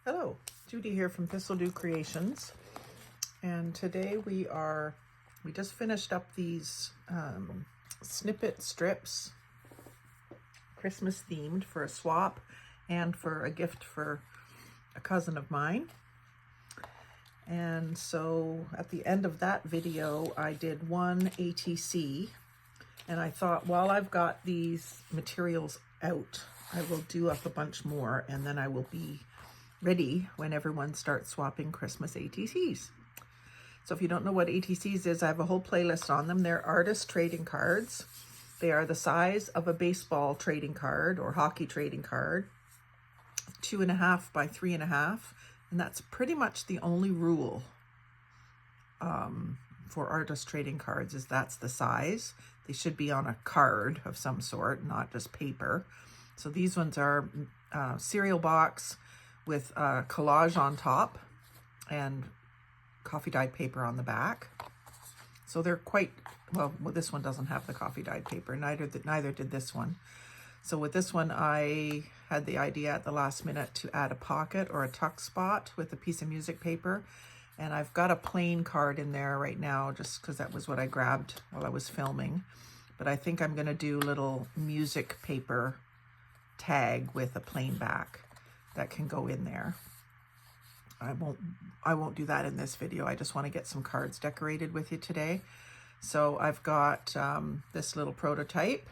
Hello, Judy here from Thistledew Creations, and today we just finished up these snippet strips, Christmas themed, for a swap and for a gift for a cousin of mine. And so at the end of that video I did one ATC, and I thought, while I've got these materials out, I will do up a bunch more, and then I will be ready when everyone starts swapping Christmas ATCs. So if you don't know what ATCs is, I have a whole playlist on them. They're artist trading cards. They are the size of a baseball trading card or hockey trading card, 2.5 by 3.5, and that's pretty much the only rule for artist trading cards, is that's the size. They should be on a card of some sort, not just paper. So these ones are cereal box with a collage on top and coffee dyed paper on the back. So they're quite, well, this one doesn't have the coffee dyed paper, neither did this one. So with this one, I had the idea at the last minute to add a pocket or a tuck spot with a piece of music paper. And I've got a plain card in there right now, just because that was what I grabbed while I was filming. But I think I'm gonna do little music paper tag with a plain back that can go in there. I won't do that in this video. I just want to get some cards decorated with you today. So I've got this little prototype.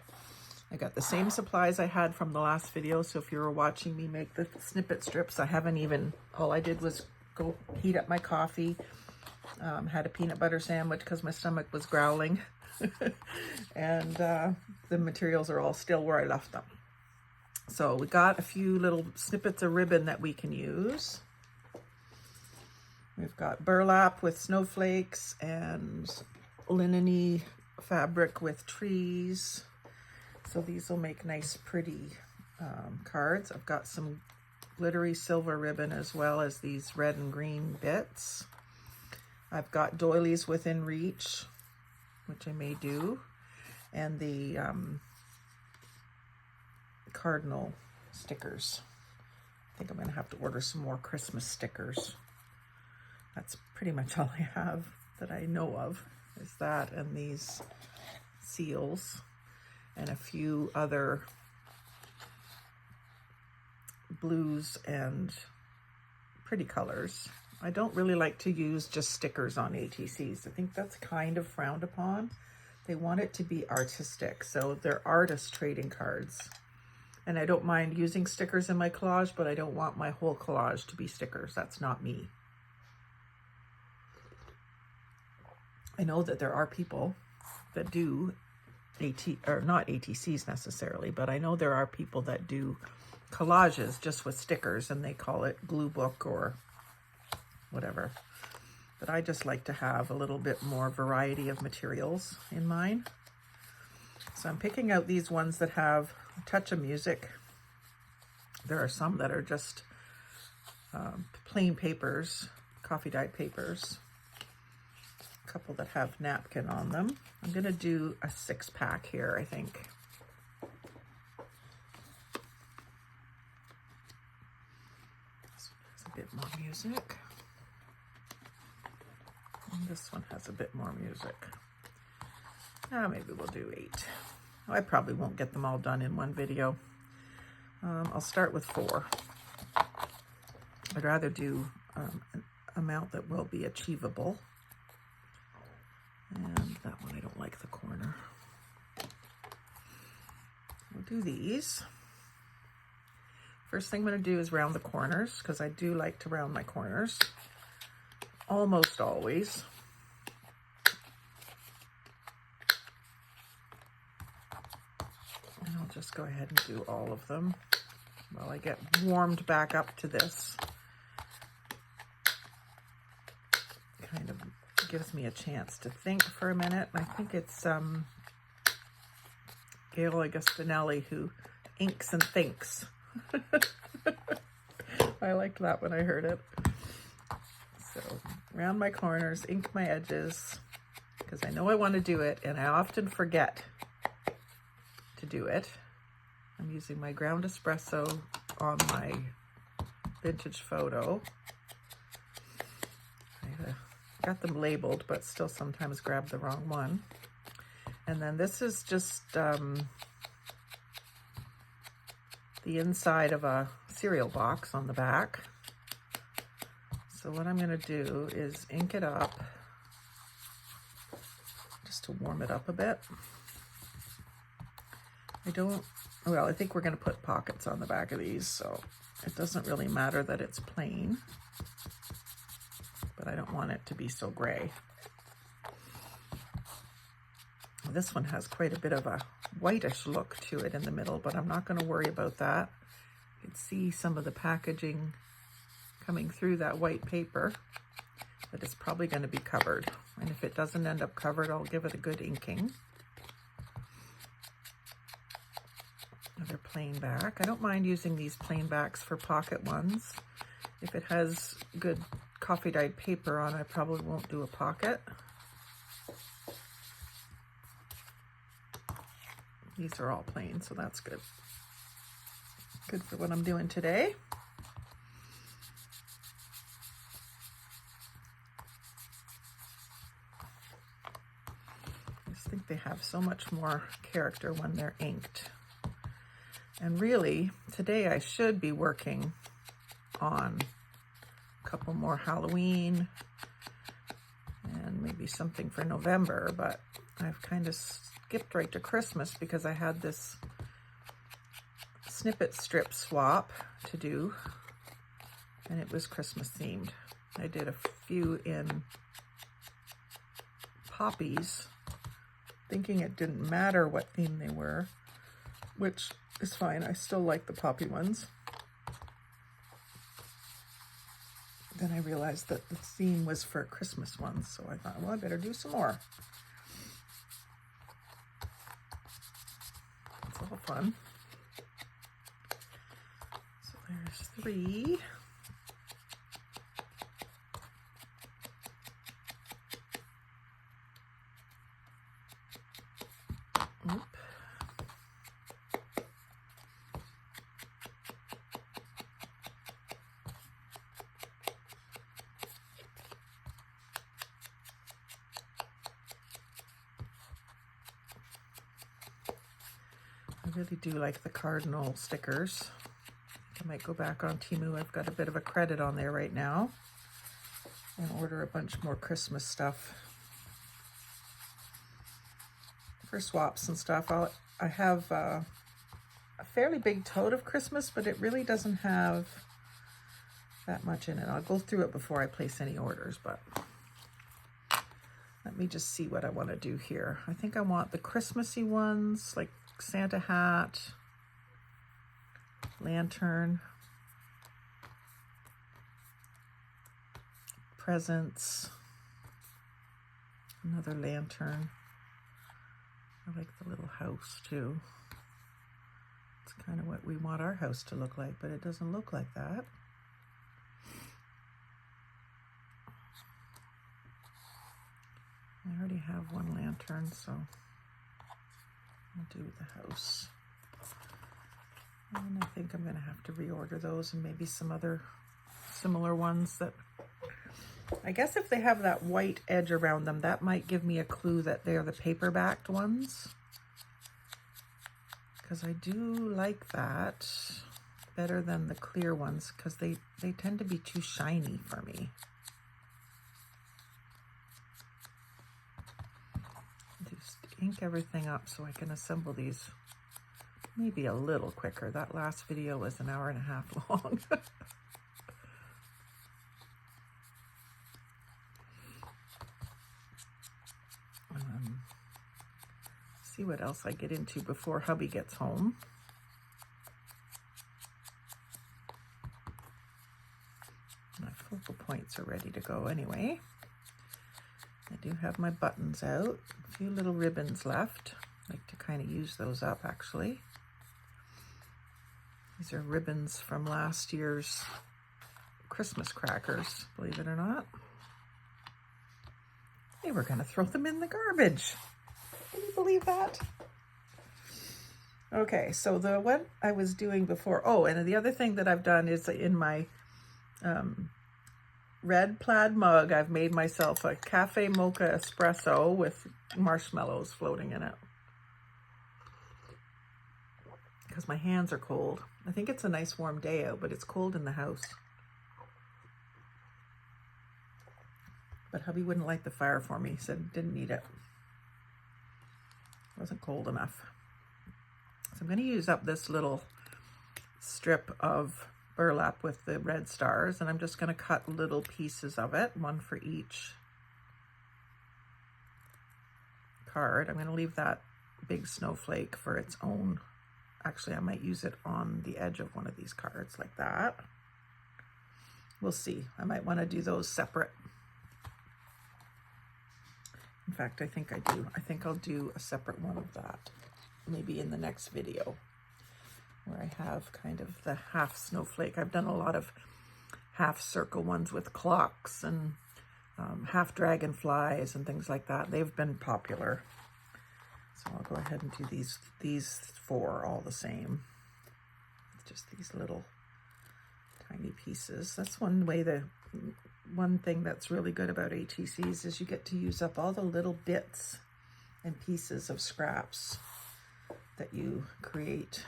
I got the same supplies I had from the last video. So if you were watching me make the snippet strips, all I did was go heat up my coffee, had a peanut butter sandwich because my stomach was growling, and the materials are all still where I left them. So we got a few little snippets of ribbon that we can use. We've got burlap with snowflakes and linen-y fabric with trees. So these will make nice, pretty cards. I've got some glittery silver ribbon as well as these red and green bits. I've got doilies within reach, which I may do, and the cardinal stickers. I think I'm going to have to order some more Christmas stickers. That's pretty much all I have that I know of, is that and these seals and a few other blues and pretty colors. I don't really like to use just stickers on ATCs. I think that's kind of frowned upon. They want it to be artistic, so they're artist trading cards. And I don't mind using stickers in my collage, but I don't want my whole collage to be stickers. That's not me. I know that there are people that do not ATCs necessarily, but I know there are people that do collages just with stickers, and they call it glue book or whatever. But I just like to have a little bit more variety of materials in mine. So I'm picking out these ones that have a touch of music. There are some that are just plain papers, coffee dyed papers. A couple that have napkin on them. I'm gonna do a 6-pack here, I think. This one has a bit more music. And this one has a bit more music. Maybe we'll do 8. I probably won't get them all done in one video. I'll start with 4. I'd rather do an amount that will be achievable. And that one, I don't like the corner. We'll do these. First thing I'm going to do is round the corners, because I do like to round my corners. Almost always. And I'll just go ahead and do all of them while I get warmed back up to this. Kind of gives me a chance to think for a minute. I think it's Gail Augustinelli who inks and thinks. I liked that when I heard it. So round my corners, ink my edges, because I know I want to do it and I often forget to do it. I'm using my ground espresso on my vintage photo. I got them labeled, but still sometimes grab the wrong one. And then this is just the inside of a cereal box on the back. So what I'm going to do is ink it up just to warm it up a bit. I think we're going to put pockets on the back of these, so it doesn't really matter that it's plain, but I don't want it to be so gray. This one has quite a bit of a whitish look to it in the middle, but I'm not going to worry about that. You can see some of the packaging coming through that white paper, but it's probably going to be covered. And if it doesn't end up covered, I'll give it a good inking. Another plain back. I don't mind using these plain backs for pocket ones. If it has good coffee dyed paper on, I probably won't do a pocket. These are all plain, so that's good. Good for what I'm doing today. I just think they have so much more character when they're inked. And really, today I should be working on a couple more Halloween and maybe something for November, but I've kind of skipped right to Christmas because I had this snippet strip swap to do, and it was Christmas themed. I did a few in poppies, thinking it didn't matter what theme they were, which is fine. I still like the poppy ones. Then I realized that the theme was for Christmas ones, so I thought, well, I better do some more. It's all fun. So there's 3. Oop. I really do like the cardinal stickers. I might go back on Temu. I've got a bit of a credit on there right now and order a bunch more Christmas stuff for swaps and stuff. I have a fairly big tote of Christmas, but it really doesn't have that much in it. I'll go through it before I place any orders, but let me just see what I want to do here. I think I want the Christmassy ones, like Santa hat, lantern, presents, another lantern. I like the little house too. It's kind of what we want our house to look like, but it doesn't look like that. I already have one lantern, so I'll do the house. And I think I'm going to have to reorder those and maybe some other similar ones that, I guess if they have that white edge around them, that might give me a clue that they're the paper-backed ones. Because I do like that better than the clear ones because they tend to be too shiny for me. Just ink everything up so I can assemble these maybe a little quicker. That last video was an hour and a half long. See what else I get into before hubby gets home. My focal points are ready to go anyway. I do have my buttons out, a few little ribbons left. I like to kind of use those up actually. These are ribbons from last year's Christmas crackers, believe it or not. They were going to throw them in the garbage. Can you believe that? Okay, so the what I was doing before, oh, and the other thing that I've done is in my red plaid mug. I've made myself a cafe mocha espresso with marshmallows floating in it because my hands are cold. I think it's a nice warm day out, but it's cold in the house. But hubby wouldn't light the fire for me. He said didn't need it. It wasn't cold enough. So I'm going to use up this little strip of burlap with the red stars, and I'm just going to cut little pieces of it, one for each card. I'm going to leave that big snowflake for its own. Actually, I might use it on the edge of one of these cards like that. We'll see. I might want to do those separate. In fact, I think I do. I think I'll do a separate one of that, maybe in the next video, where I have kind of the half snowflake. I've done a lot of half circle ones with clocks and half dragonflies and things like that. They've been popular. So I'll go ahead and do these four all the same. It's just these little tiny pieces. That's one way one thing that's really good about ATCs is you get to use up all the little bits and pieces of scraps that you create.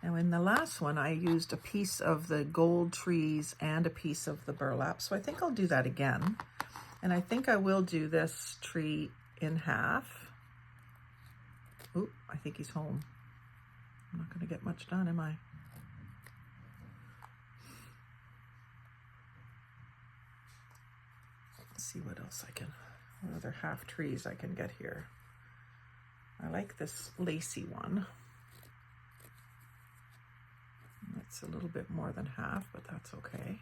Now in the last one, I used a piece of the gold trees and a piece of the burlap. So I think I'll do that again. And I think I will do this tree in half. Ooh, I think he's home. I'm not gonna get much done, am I? Let's see what else what other half trees I can get here. I like this lacy one. It's a little bit more than half, but that's okay.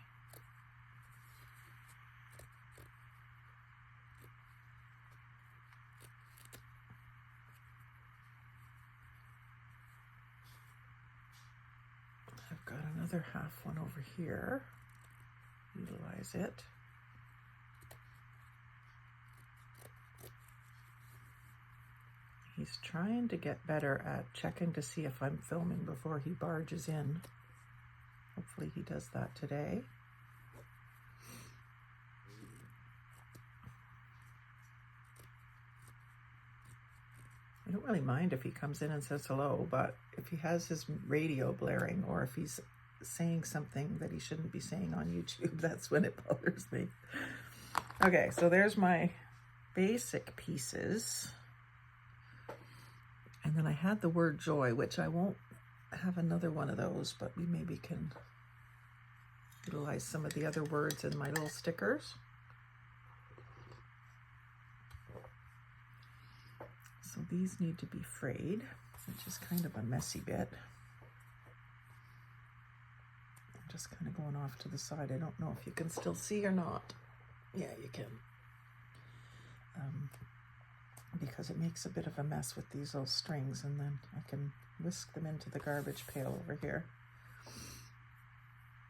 I've got another half one over here. Utilize it. He's trying to get better at checking to see if I'm filming before he barges in. Hopefully he does that today. I don't really mind if he comes in and says hello, but if he has his radio blaring or if he's saying something that he shouldn't be saying on YouTube, that's when it bothers me. Okay, so there's my basic pieces. And then I had the word joy, which I won't have another one of those, but we maybe can utilize some of the other words in my little stickers. So these need to be frayed, which is kind of a messy bit. I'm just kind of going off to the side. I don't know if you can still see or not. Yeah, you can. Because it makes a bit of a mess with these little strings, and then I can whisk them into the garbage pail over here.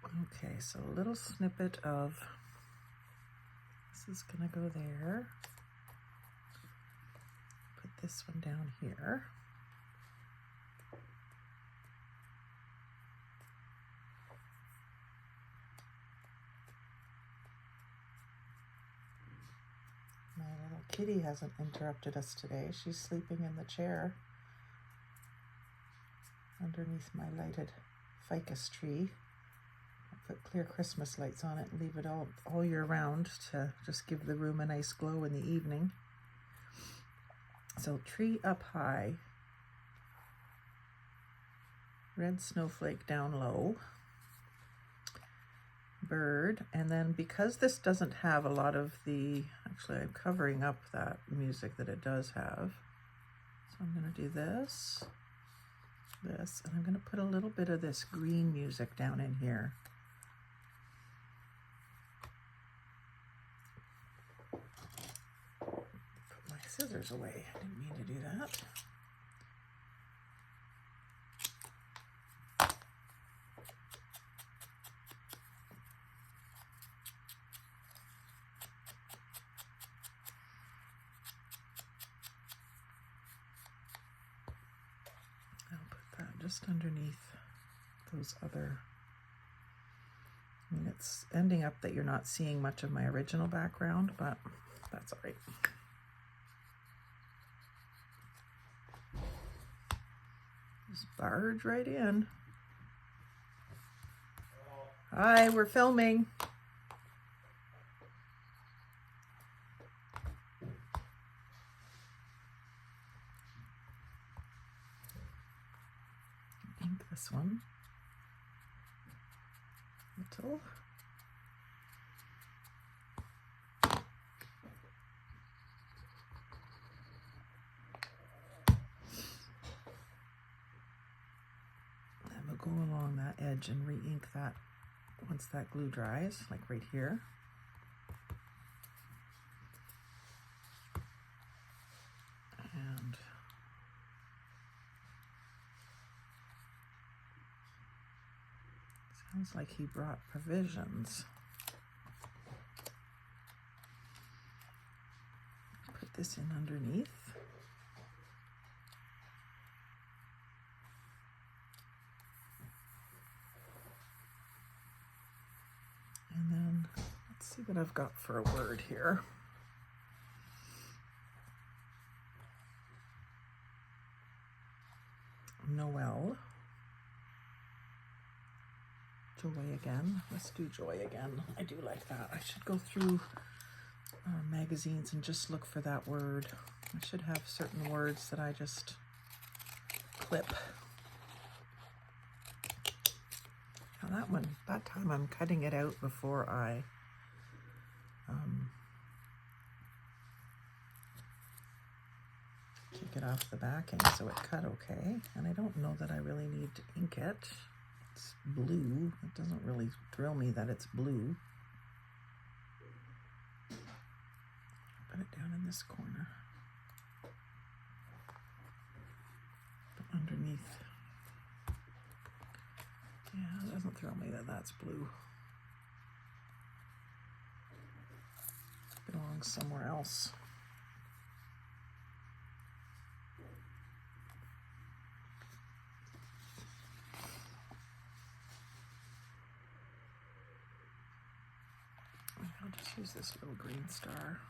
Okay, so a little snippet of, this is gonna go there. Put this one down here. My little kitty hasn't interrupted us today. She's sleeping in the chair underneath my lighted ficus tree. I put clear Christmas lights on it and leave it all year round to just give the room a nice glow in the evening. So tree up high, red snowflake down low, bird, and then because this doesn't have a lot of the, actually I'm covering up that music that it does have, so I'm going to do this, and I'm going to put a little bit of this green music down in here. Put my scissors away, I didn't mean to do that. Just underneath those other I mean, it's ending up that you're not seeing much of my original background, but that's all right. Just barge right in. Hi, we're filming. Ink this one. Little. And we'll go along that edge and re-ink that once that glue dries, like right here. And sounds like he brought provisions. Put this in underneath. And then let's see what I've got for a word here. Noel. Joy again. Let's do joy again. I do like that. I should go through magazines and just look for that word. I should have certain words that I just clip. Now that time I'm cutting it out before I take it off the backing, so it cut okay. And I don't know that I really need to ink it. It's blue. It doesn't really thrill me that it's blue. Put it down in this corner. But underneath. Yeah, it doesn't thrill me that that's blue. It belongs somewhere else. I'll just use this little green star.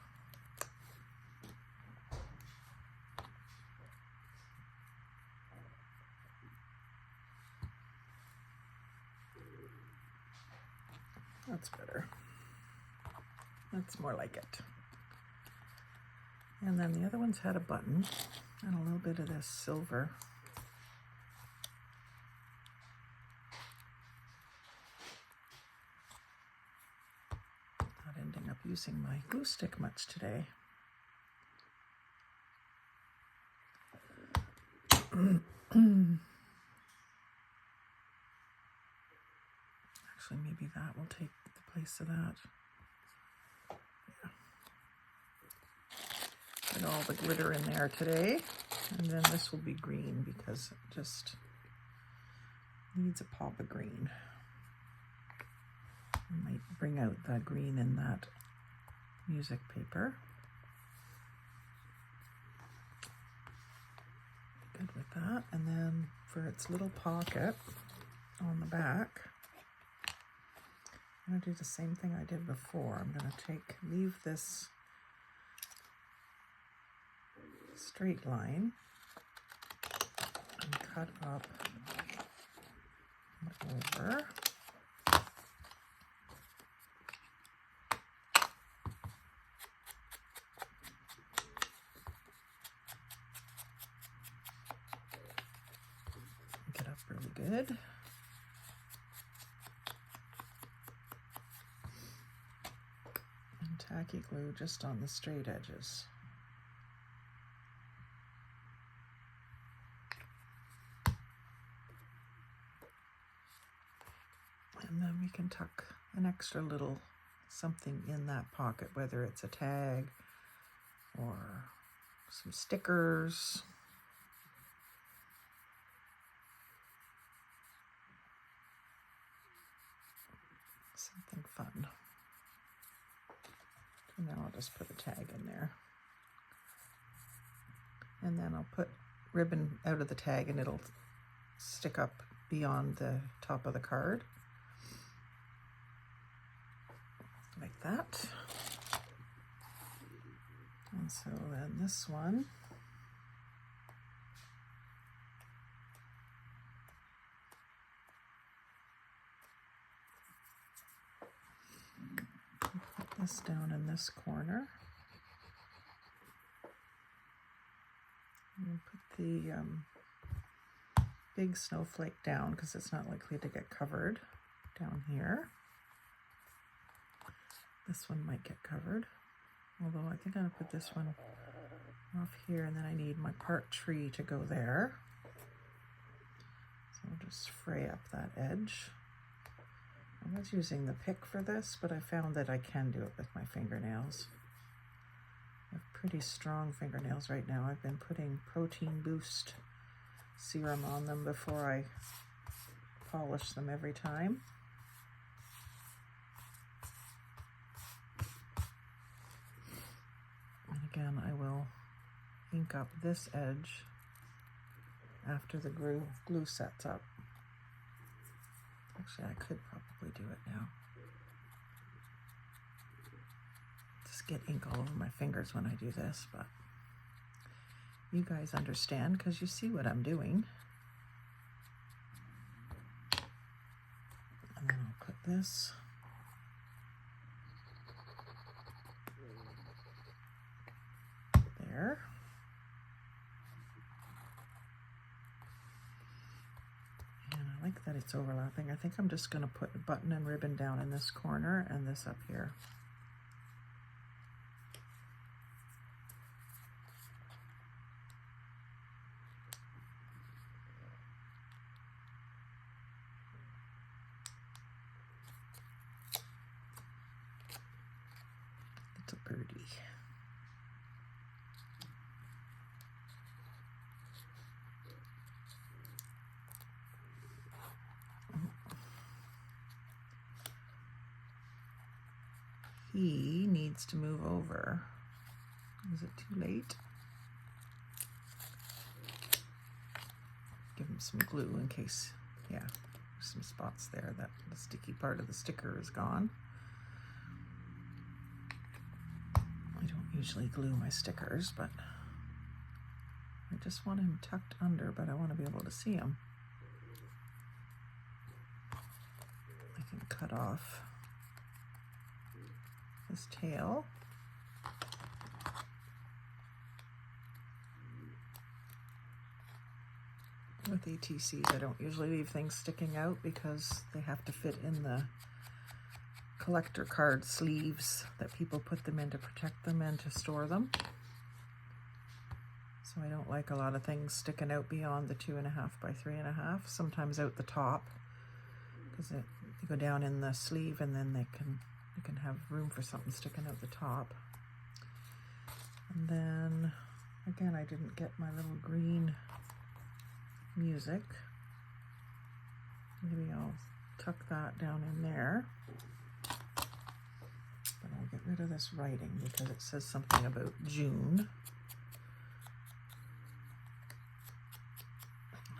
That's better. That's more like it. And then the other ones had a button and a little bit of this silver. Not ending up using my glue stick much today. Actually, maybe that will take the place of that. Yeah. Put all the glitter in there today. And then this will be green because it just needs a pop of green. I might bring out the green in that music paper. Good with that. And then for its little pocket on the back, I'm going to do the same thing I did before. I'm going to leave this straight line and cut up and over. Get up really good. Tacky glue just on the straight edges. And then we can tuck an extra little something in that pocket, whether it's a tag or some stickers. Something fun. Now I'll just put a tag in there. And then I'll put ribbon out of the tag and it'll stick up beyond the top of the card. like that. And so then this one, put this down in this corner. And put the big snowflake down because it's not likely to get covered down here. This one might get covered, although I think I'm going to put this one off here, and then I need my part tree to go there. So I'll just fray up that edge. I was using the pick for this, but I found that I can do it with my fingernails. I have pretty strong fingernails right now. I've been putting protein boost serum on them before I polish them every time. And again, I will ink up this edge after the glue sets up. Actually, I could probably do it now. Just get ink all over my fingers when I do this, but you guys understand because you see what I'm doing. And then I'll put this there. And I like that it's overlapping. I think I'm just going to put a button and ribbon down in this corner and this up here. It's a birdie. He needs to move over. Is it too late? Give him some glue in case, yeah, there's some spots there that the sticky part of the sticker is gone. I don't usually glue my stickers, but I just want him tucked under, but I want to be able to see him. I can cut off his tail. With ATCs, I don't usually leave things sticking out because they have to fit in the collector card sleeves that people put them in to protect them and to store them. So I don't like a lot of things sticking out beyond the 2.5 by 3.5, sometimes out the top, because you go down in the sleeve and then you can have room for something sticking out the top. And then again, I didn't get my little green music. Maybe I'll tuck that down in there. But I'll get rid of this writing because it says something about June.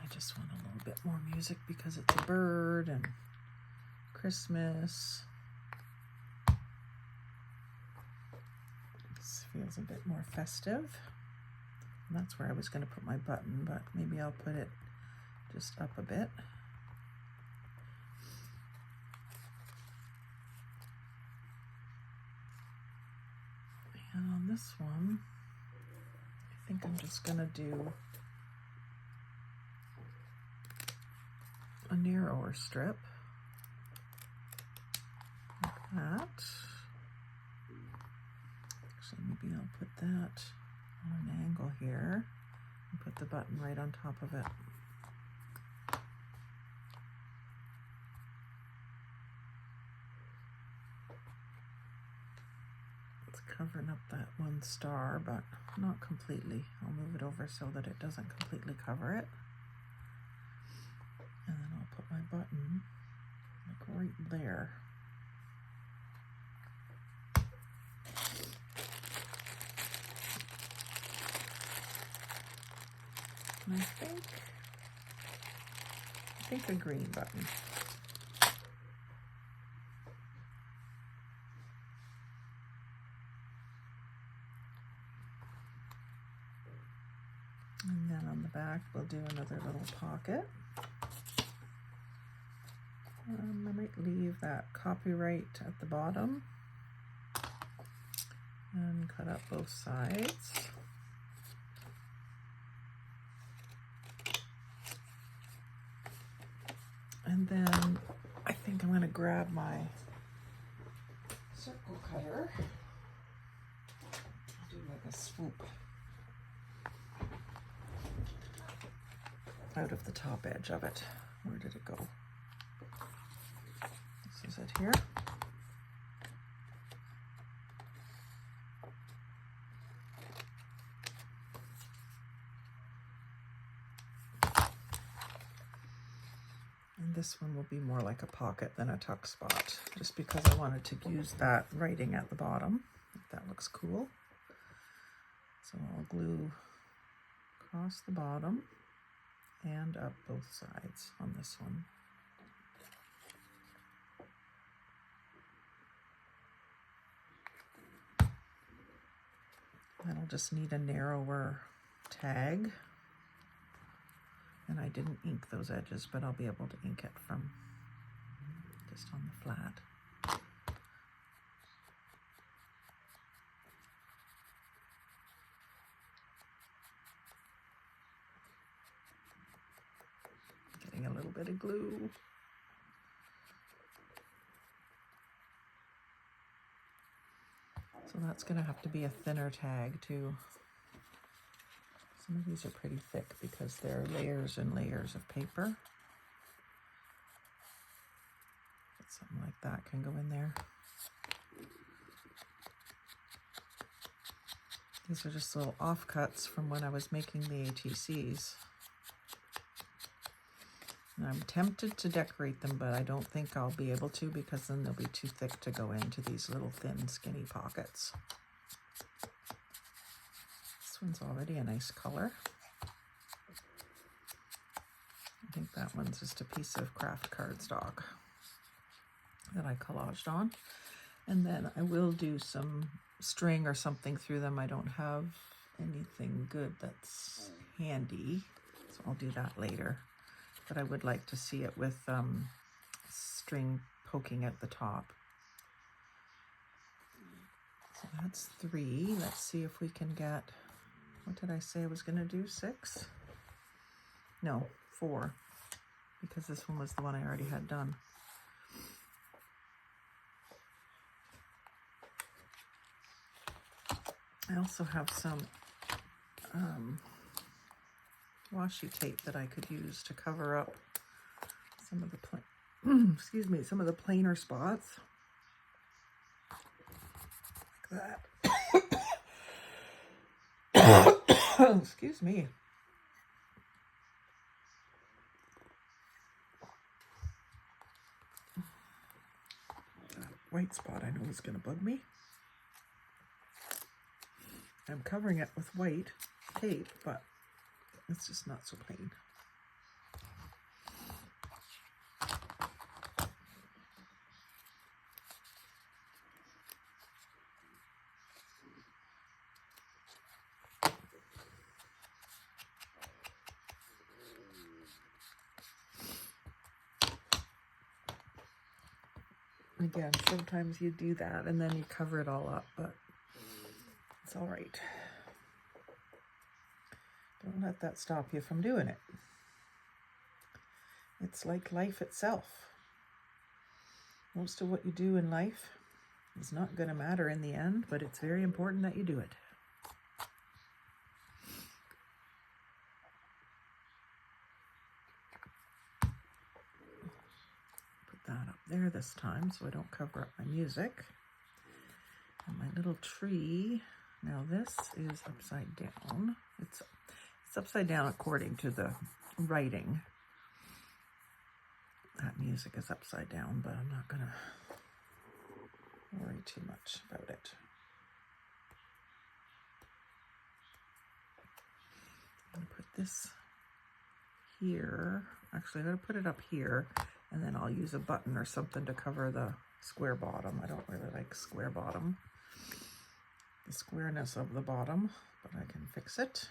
I just want a little bit more music because it's a bird and Christmas. This feels a bit more festive. And that's where I was going to put my button, but maybe I'll put it just up a bit. And on this one, I think I'm just going to do a narrower strip like that. Actually, maybe I'll put that on an angle here and put the button right on top of it. It's covering up that one star, but not completely. I'll move it over so that it doesn't completely cover it. And then I'll put my button like right there. And I think a green button. And then on the back, we'll do another little pocket. I might leave that copyright at the bottom and cut up both sides. And then I think I'm going to grab my circle cutter, do like a swoop out of the top edge of it. Where did it go? This is it here. And this one will be more like a pocket than a tuck spot, just because I wanted to use that writing at the bottom. That looks cool. So I'll glue across the bottom and up both sides on this one. Then I'll just need a narrower tag. And I didn't ink those edges, but I'll be able to ink it from just on the flat. Getting a little bit of glue. So that's going to have to be a thinner tag too. Some of these are pretty thick because they're layers and layers of paper. But something like that can go in there. These are just little offcuts from when I was making the ATCs. And I'm tempted to decorate them, but I don't think I'll be able to because then they'll be too thick to go into these little thin, skinny pockets. This one's already a nice color. I think that one's just a piece of craft cardstock that I collaged on. And then I will do some string or something through them. I don't have anything good that's handy, so I'll do that later. But I would like to see it with string poking at the top. So that's 3. Let's see if we can get, what did I say I was going to do? 6? No, 4, because this one was the one I already had done. I also have some washi tape that I could use to cover up some of the excuse me, some of the plainer spots like that. Excuse me. That white spot I know is going to bug me. I'm covering it with white tape, but it's just not so plain. Again, sometimes you do that and then you cover it all up, but it's all right. Don't let that stop you from doing it. It's like life itself. Most of what you do in life is not going to matter in the end, but it's very important that you do it. Put that up there this time so I don't cover up my music. And my little tree, now this is upside down. It's upside down according to the writing. That music is upside down, but I'm not going to worry too much about it. I'm going to put this here. Actually, I'm going to put it up here, and then I'll use a button or something to cover the square bottom. I don't really like square bottom, the squareness of the bottom, but I can fix it.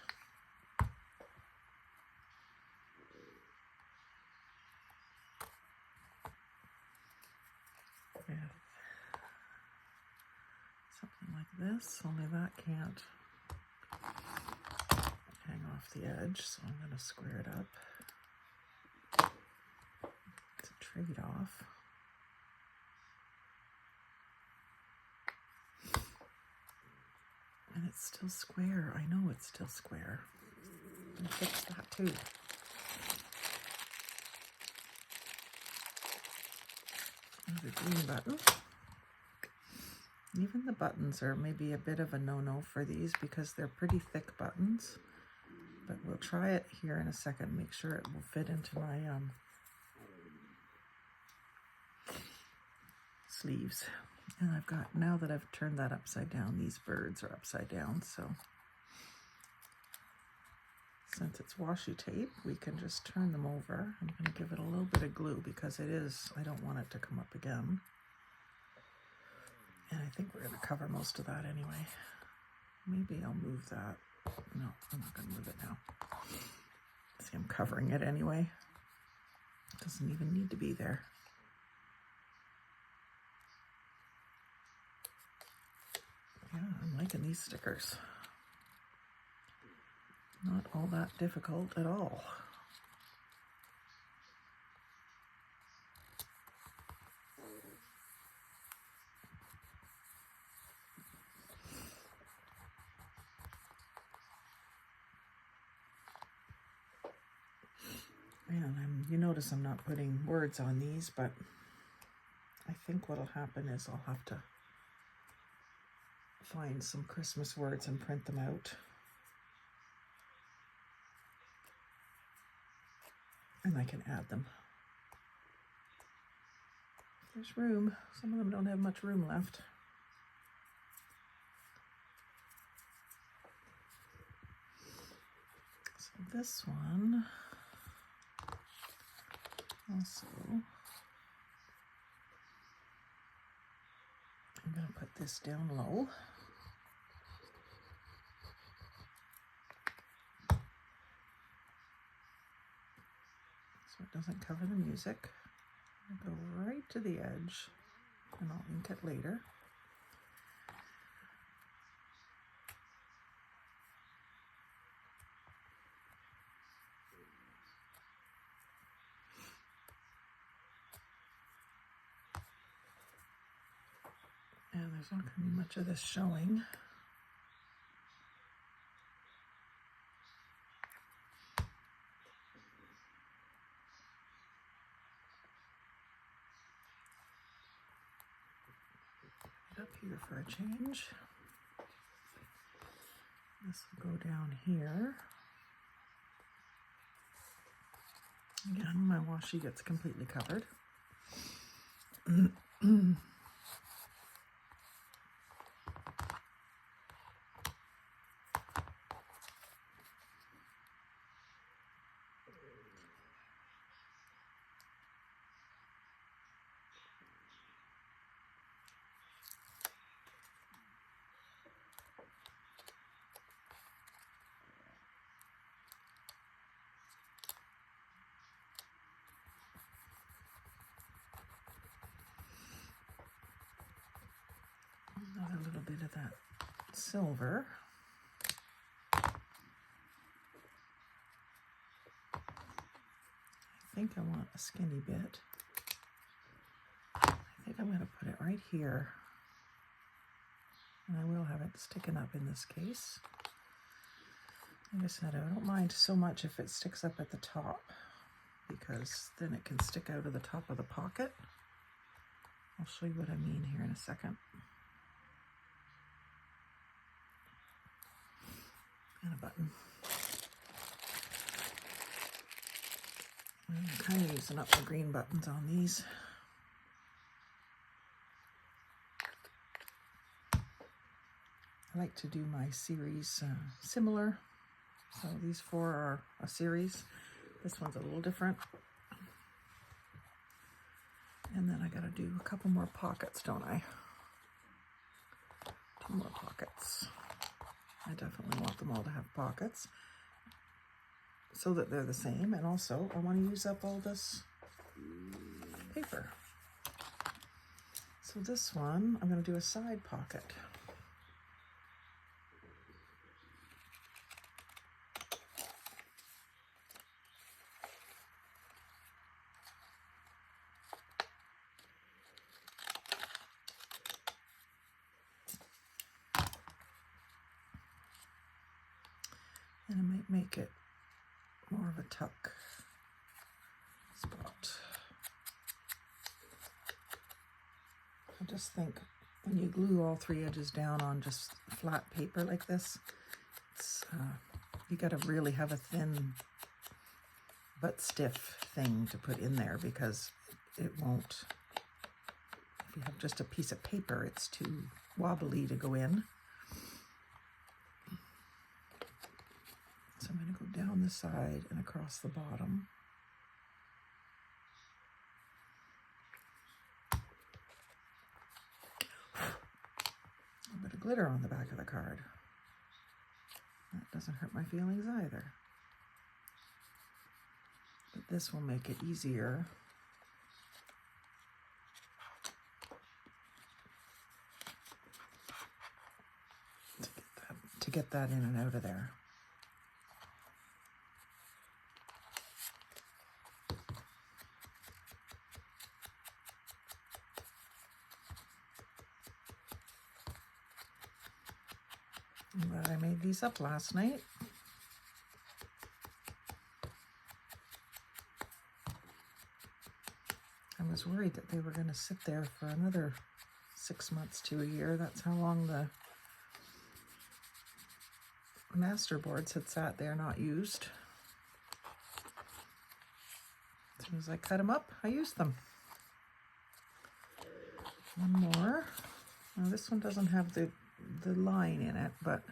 this, only that can't hang off the edge, so I'm going to square it up. It's a trade-off. And it's still square. I know it's still square. I'm going to fix that too. Another green button. Even the buttons are maybe a bit of a no-no for these because they're pretty thick buttons. But we'll try it here in a second, make sure it will fit into my sleeves. And I've got, now that I've turned that upside down, these birds are upside down, so since it's washi tape, we can just turn them over. I'm going to give it a little bit of glue because it is, I don't want it to come up again. And I think we're going to cover most of that anyway. Maybe I'll move that. No, I'm not going to move it now. See, I'm covering it anyway. It doesn't even need to be there. Yeah, I'm liking these stickers. Not all that difficult at all. And you notice I'm not putting words on these, but I think what'll happen is I'll have to find some Christmas words and print them out. And I can add them. If there's room. Some of them don't have much room left. So this one also, I'm going to put this down low. So it doesn't cover the music. I'll go right to the edge and I'll ink it later. And there's not going to be much of this showing. Up here for a change. This will go down here. Again, my washi gets completely covered. Another little bit of that silver. I think I want a skinny bit. I think I'm going to put it right here. And I will have it sticking up in this case. Like I said, I don't mind so much if it sticks up at the top, because then it can stick out of the top of the pocket. I'll show you what I mean here in a second. And a button. I'm kind of using up the green buttons on these. I like to do my series similar. So these 4 are a series. This one's a little different. And then I gotta do a couple more pockets, don't I? 2 more pockets. I definitely want them all to have pockets so that they're the same. And also I want to use up all this paper. So this one, I'm going to do a side pocket. And I might make it more of a tuck spot. I just think when you glue all 3 edges down on just flat paper like this, it's you got to really have a thin but stiff thing to put in there, because it won't. If you have just a piece of paper, it's too wobbly to go in. So I'm going to go down the side and across the bottom. A bit of glitter on the back of the card. That doesn't hurt my feelings either. But this will make it easier to get that in and out of there. I'm glad I made these up last night. I was worried that they were going to sit there for another 6 months to a year. That's how long the master boards had sat there not used. As soon as I cut them up, I used them. One more. Now this one doesn't have the line in it, but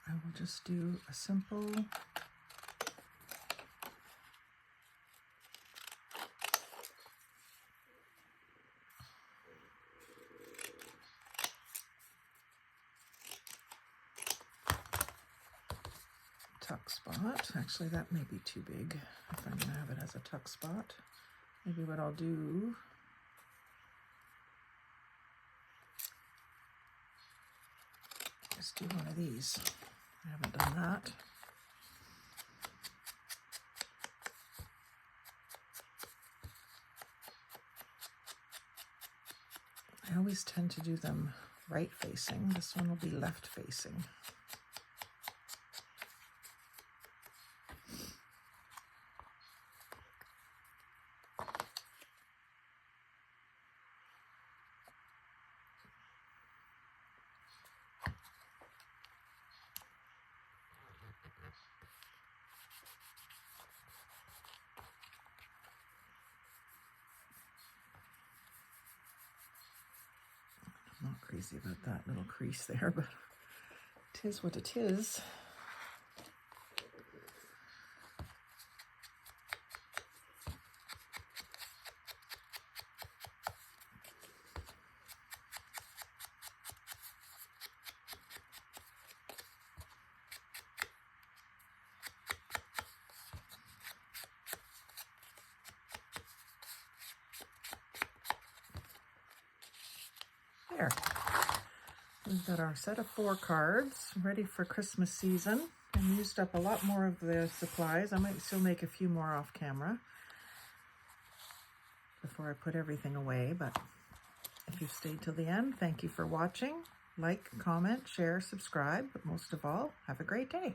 I will just do a simple tuck spot. Actually, that may be too big if I'm going to have it as a tuck spot. Maybe what I'll do is do one of these. I haven't done that. I always tend to do them right facing. This one will be left facing. I'm not crazy about that little crease there, but it is what it is. There. We've got our set of 4 cards ready for Christmas season. I used up a lot more of the supplies. I might still make a few more off camera before I put everything away, but if you've stayed till the end, thank you for watching. Like, comment, share, subscribe, but most of all, have a great day.